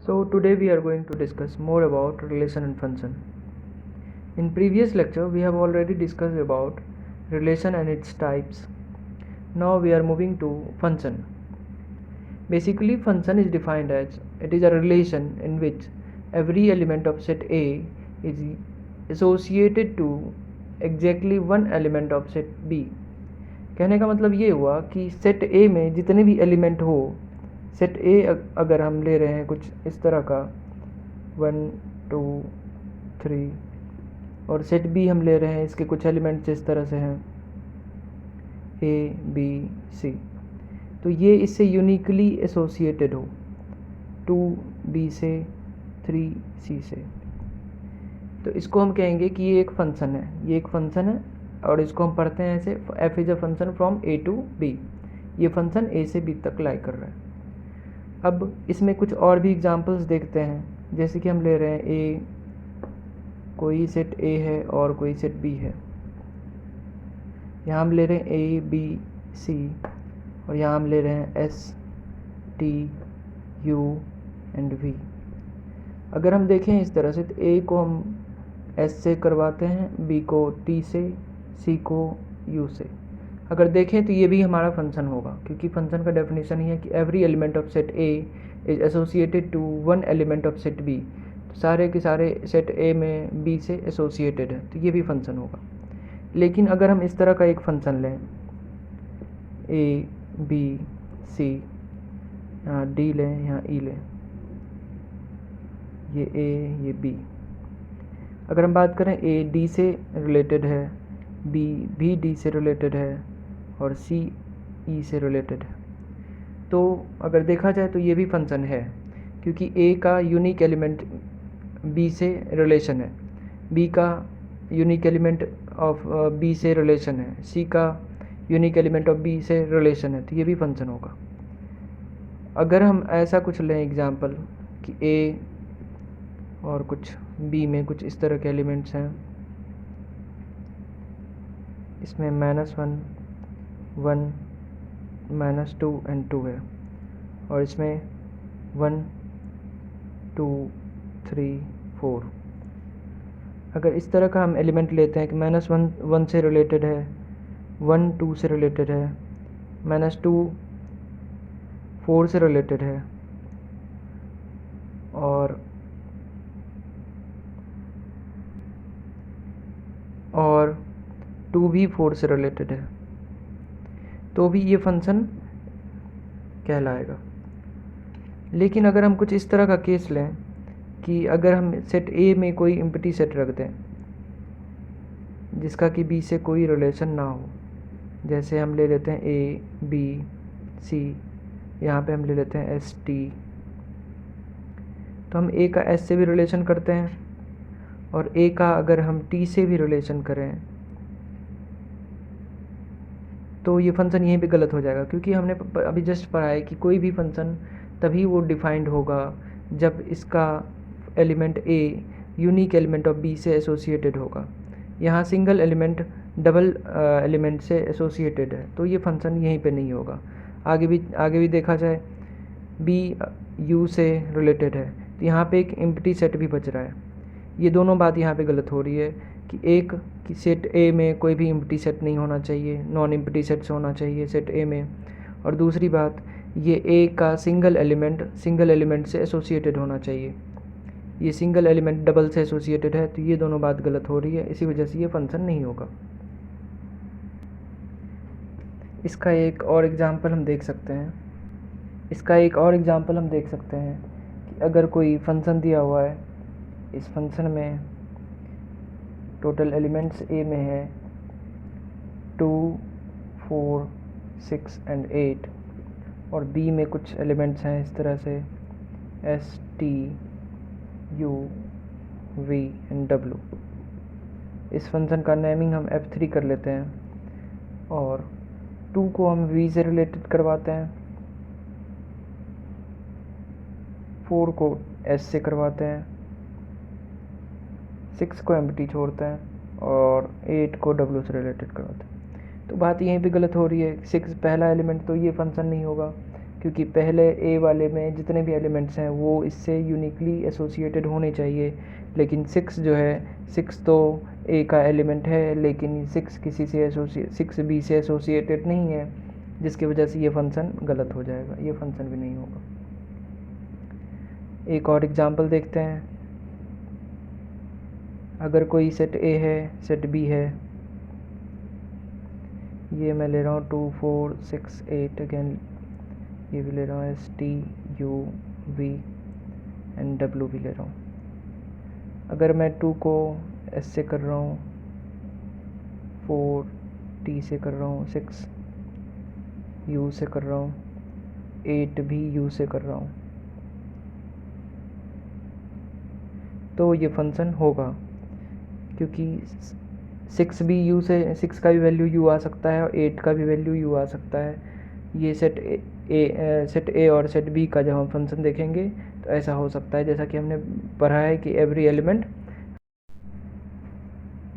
So today we are going to discuss more about relation and function. In previous lecture we have already discussed about relation and its types. Now we are moving to function. Basically function is defined as it is a relation in which every element of set A is associated to exactly one element of set B. कहने का मतलब ये हुआ कि set A में जितने भी element हो, सेट ए अगर हम ले रहे हैं कुछ इस तरह का 1 2 3 और सेट बी हम ले रहे हैं इसके कुछ एलिमेंट्स इस तरह से हैं ए बी सी, तो ये इससे यूनिकली एसोसिएटेड हो 2 बी से 3 सी से, तो इसको हम कहेंगे कि ये एक फंक्शन है, ये एक फंक्शन है और इसको हम पढ़ते हैं ऐसे F is a function from A to B. ये फंक्शन ए से बी तक लाई कर रहा है। अब इसमें कुछ और भी एग्जांपल्स देखते हैं, जैसे कि हम ले रहे हैं ए, कोई सेट ए है और कोई सेट बी है। यहाँ हम ले रहे हैं ए बी सी और यहाँ हम ले रहे हैं S T U and V. अगर हम देखें इस तरह से तो ए को हम एस से करवाते हैं, बी को टी से, सी को यू से। अगर देखें तो ये भी हमारा फंक्शन होगा, क्योंकि फंक्शन का डेफिनेशन ही है कि every element of set A is associated to one element of set B. तो सारे के सारे सेट ए में बी से एसोसिएटेड है, तो ये भी फंक्शन होगा। लेकिन अगर हम इस तरह का एक फंक्शन लें ए बी सी, यहाँ डी लें, यहाँ ई लें, ये ए ये बी। अगर हम बात करें ए डी से रिलेटेड है, बी भी डी से रिलेटेड है और सी ई से रिलेटेड है, तो अगर देखा जाए तो ये भी फंक्शन है, क्योंकि ए का यूनिक एलिमेंट बी से रिलेशन है, बी का यूनिक एलिमेंट ऑफ बी से रिलेशन है, सी का यूनिक एलिमेंट ऑफ बी से रिलेशन है, तो ये भी फंक्शन होगा। अगर हम ऐसा कुछ लें एग्जांपल कि ए और कुछ बी में कुछ इस तरह के एलिमेंट्स हैं, इसमें -1 1 -2 एंड 2 है और इसमें 1 2 3 4। अगर इस तरह का हम एलिमेंट लेते हैं कि -1 1 से रिलेटेड है, 1 2 से रिलेटेड है, -2 4 से रिलेटेड है और 2 भी 4 से रिलेटेड है, तो भी ये फंक्शन कहलाएगा। लेकिन अगर हम कुछ इस तरह का केस लें कि अगर हम सेट ए में कोई एम्प्टी सेट रख दें जिसका कि बी से कोई रिलेशन ना हो, जैसे हम ले लेते हैं ए बी सी, यहाँ पे हम ले लेते हैं एस टी, तो हम ए का एस से भी रिलेशन करते हैं और ए का अगर हम टी से भी रिलेशन करें तो ये फंक्शन यहीं पे गलत हो जाएगा, क्योंकि हमने अभी जस्ट पढ़ा है कि कोई भी फंक्शन तभी वो डिफाइंड होगा जब इसका element A unique element of B से एसोसिएटेड होगा। यहाँ सिंगल एलिमेंट डबल एलिमेंट से एसोसिएटेड है, तो ये फंक्शन यहीं पे नहीं होगा। आगे भी देखा जाए बी यू से रिलेटेड है, तो यहाँ पे एक एम्प्टी सेट भी बच रहा है। ये दोनों बात यहाँ पे गलत हो रही है कि एक कि सेट ए में कोई भी एम्प्टी सेट नहीं होना चाहिए, नॉन एम्प्टी सेट्स होना चाहिए सेट ए में, और दूसरी बात ये ए का सिंगल एलिमेंट से एसोसिएटेड होना चाहिए, ये सिंगल एलिमेंट डबल से एसोसिएटेड है, तो ये दोनों बात गलत हो रही है, इसी वजह से ये फंक्शन नहीं होगा। इसका एक और एग्जांपल हम देख सकते हैं कि अगर कोई फंक्शन दिया हुआ है, इस फंक्शन में टोटल एलिमेंट्स ए में है 2 4 6 एंड 8 और बी में कुछ एलिमेंट्स हैं इस तरह से S T U V and W. इस फंक्शन का नेमिंग हम F3 कर लेते हैं और 2 को हम V से रिलेटेड करवाते हैं, 4 को S से करवाते हैं, 6 को एम्प्टी छोड़ते हैं और 8 को W से रिलेटेड करवाते हैं। तो बात यहीं पे गलत हो रही है, 6 पहला एलिमेंट, तो ये फंक्शन नहीं होगा क्योंकि पहले ए वाले में जितने भी एलिमेंट्स हैं वो इससे यूनिकली एसोसिएटेड होने चाहिए, लेकिन 6 जो है 6 तो ए का एलिमेंट है, लेकिन 6 किसी से 6 बी से एसोसिएटेड नहीं है, जिसकी वजह से ये फंक्शन गलत हो जाएगा, ये फंक्शन भी नहीं होगा। एक और एग्जांपल देखते हैं। अगर कोई सेट ए है, सेट बी है, ये मैं ले रहा हूँ 2 4 6 8, अगेन ये भी ले रहा हूँ S T U V and W भी ले रहा हूँ। अगर मैं 2 को एस से कर रहा हूँ, 4 टी से कर रहा हूँ, 6 यू से कर रहा हूँ, 8 भी यू से कर रहा हूँ, तो ये फंक्शन होगा, क्योंकि 6 भी यू से, 6 का भी वैल्यू यू आ सकता है और 8 का भी वैल्यू यू आ सकता है। ये सेट ए और सेट बी का जब हम फंक्शन देखेंगे तो ऐसा हो सकता है, जैसा कि हमने पढ़ा है कि एवरी एलिमेंट।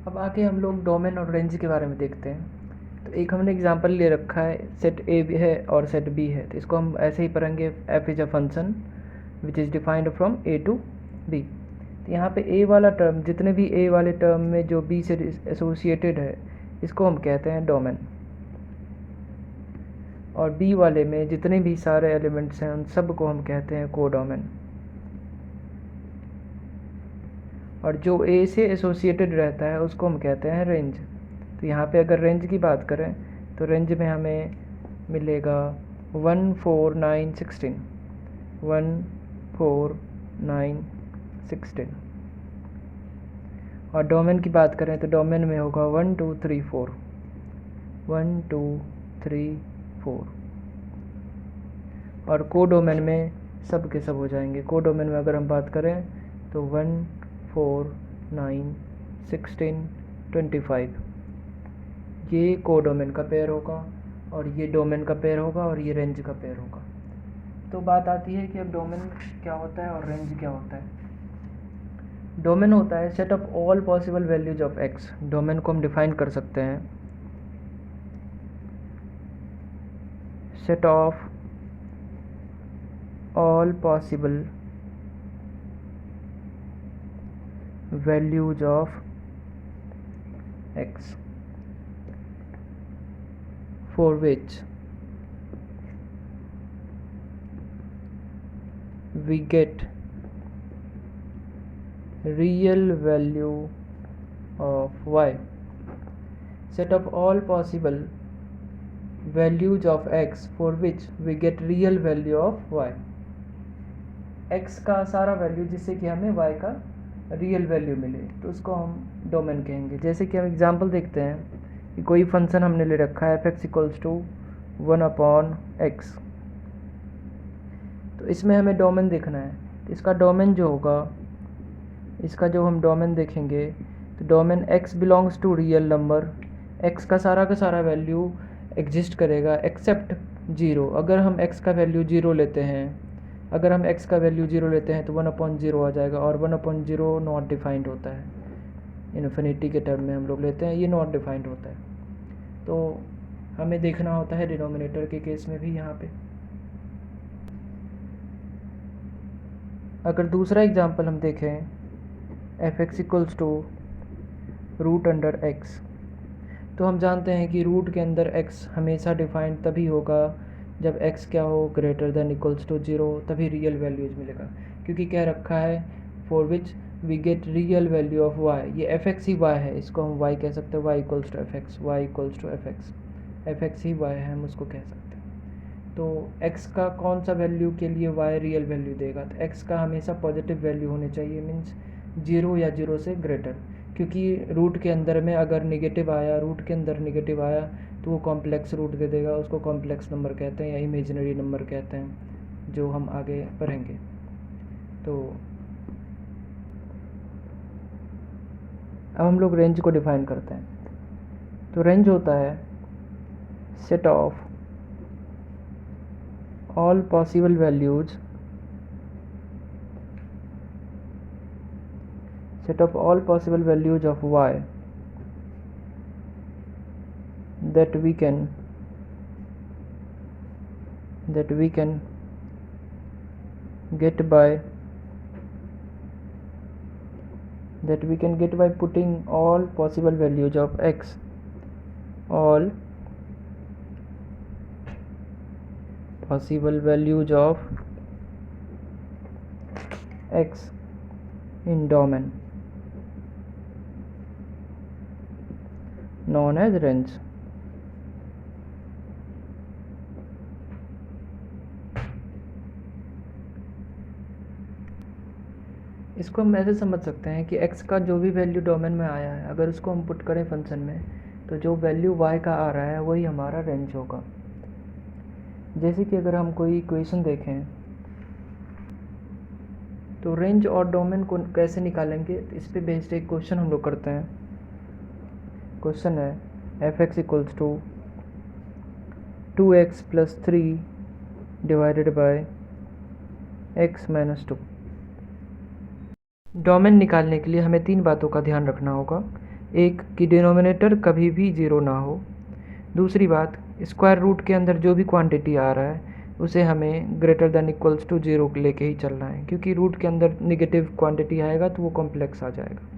अब आके हम लोग डोमेन और रेंज के बारे में देखते हैं। तो एक हमने एग्जांपल ले रखा है, सेट ए भी है और सेट बी है, तो इसको हम ऐसे ही पढ़ेंगे, F is a function which is defined from A to B. तो यहाँ पे ए वाला टर्म, जितने भी ए वाले टर्म में जो बी से एसोसिएटेड है, इसको हम कहते हैं डोमेन, और बी वाले में जितने भी सारे एलिमेंट्स हैं उन सब को हम कहते हैं कोडोमेन। और जो ए से एसोसिएटेड रहता है उसको हम कहते हैं रेंज। तो यहाँ पे अगर रेंज की बात करें तो रेंज में हमें मिलेगा 1 4 9 16, 1 4 9 16। और डोमेन की बात करें तो डोमेन में होगा 1 2 3 4, 1 2 3 4। और कोडोमेन में सब के सब हो जाएंगे। कोडोमेन में अगर हम बात करें तो 1 4 9 16 25, ये कोडोमेन का पेयर होगा, और ये डोमेन का पेयर होगा, और ये रेंज का पेयर होगा। तो बात आती है कि अब डोमेन क्या होता है और रेंज क्या होता है। डोमेन होता है set of all possible values of x. Domain को हम डिफाइन कर सकते हैं, set of all possible values of x for which we get real value of y. Set of all possible values of x for which we get real value of y. x का सारा value जिससे कि हमें y का real value मिले, तो उसको हम डोमेन कहेंगे। जैसे कि हम एग्जांपल देखते हैं कि कोई फंक्शन हमने ले रखा है f(x = 1/x), तो इसमें हमें डोमेन देखना है। तो इसका डोमेन जो होगा, इसका जो हम डोमेन देखेंगे तो domain x belongs to real number, x का सारा वैल्यू एग्जिस्ट करेगा एक्सेप्ट 0। अगर हम x का वैल्यू 0 लेते हैं, अगर हम x का वैल्यू 0 लेते हैं तो 1/0 आ जाएगा, और 1/0 नॉट डिफाइंड होता है। इन्फिनिटी के टर्म में हम लोग लेते हैं, ये नॉट डिफाइंड होता है। तो हमें देखना होता है डिनोमिनेटर के केस में भी। यहाँ पे अगर दूसरा एग्जांपल हम देखें, f(x = √x), तो हम जानते हैं कि रूट के अंदर x हमेशा डिफाइंड तभी होगा जब x क्या हो, ग्रेटर देन इक्वल्स टू 0, तभी रियल वैल्यूज मिलेगा। क्योंकि क्या रखा है, for which we get real value of y, ये f(x) ही y है, इसको हम y कह सकते हैं, y = f(x), y = f(x), f(x) ही y है, हम उसको कह सकते हैं। तो x का कौन सा वैल्यू के लिए y रियल वैल्यू देगा, तो x का हमेशा पॉजिटिव वैल्यू होनी चाहिए, मीन्स 0 या 0 से ग्रेटर। क्योंकि रूट के अंदर में अगर नेगेटिव आया, रूट के अंदर नेगेटिव आया तो वो कॉम्प्लेक्स रूट दे देगा, उसको कॉम्प्लेक्स नंबर कहते हैं या इमेजिनरी नंबर कहते हैं, जो हम आगे पढ़ेंगे। तो अब हम लोग रेंज को डिफाइन करते हैं। तो रेंज होता है set of all possible values, set of all possible values of y that we can that we can get by putting all possible values of x, all possible values of x in domain known as range. इसको हम ऐसे समझ सकते हैं कि x का जो भी वैल्यू डोमेन में आया है, अगर उसको हम पुट करें फंक्शन में, तो जो वैल्यू y का आ रहा है वही हमारा रेंज होगा। जैसे कि अगर हम कोई इक्वेशन देखें, तो रेंज और डोमेन को कैसे निकालेंगे, तो इस पे बेस्ड एक क्वेश्चन हम लोग करते हैं। क्वेश्चन है f(x) equals to 2x + 3 divided by x - 2। Domain निकालने के लिए हमें 3 बातों का ध्यान रखना होगा। एक कि डिनोमिनेटर कभी भी 0 ना हो। दूसरी बात, स्क्वायर रूट के अंदर जो भी क्वांटिटी आ रहा है उसे हमें ग्रेटर दैन इक्वल्स टू 0 लेके ही चलना है, क्योंकि रूट के अंदर निगेटिव क्वांटिटी आएगा तो वो कॉम्प्लेक्स आ जाएगा।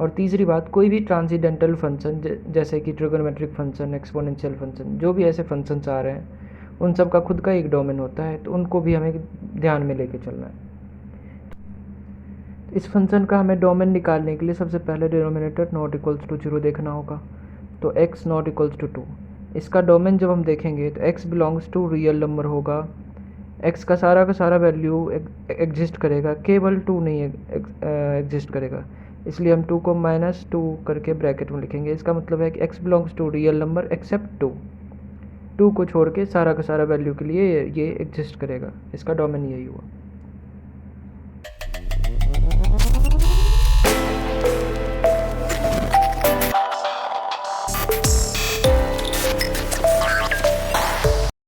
और तीसरी बात, कोई भी ट्रांसीडेंटल फंक्शन जैसे कि ट्रिगोनोमेट्रिक फंक्शन, एक्सपोनेंशियल फंक्शन, जो भी ऐसे फंक्शंस आ रहे हैं उन सब का खुद का एक डोमेन होता है, तो उनको भी हमें ध्यान में लेके चलना है। इस फंक्शन का हमें डोमेन निकालने के लिए सबसे पहले डिनोमिनेटर नॉट इक्वल्स टू 0 देखना होगा। तो x नॉट इक्वल्स टू 2, इसका डोमेन जब हम देखेंगे तो x belongs to real number होगा। x का सारा वैल्यू एग्जिस्ट करेगा, केवल 2 नहीं एग्जिस्ट करेगा, इसलिए हम 2 को -2 करके ब्रैकेट में लिखेंगे। इसका मतलब है कि x belongs to real number except 2। 2 को छोड़ के सारा का सारा वैल्यू के लिए ये एग्जिस्ट करेगा। इसका डोमेन यही हुआ।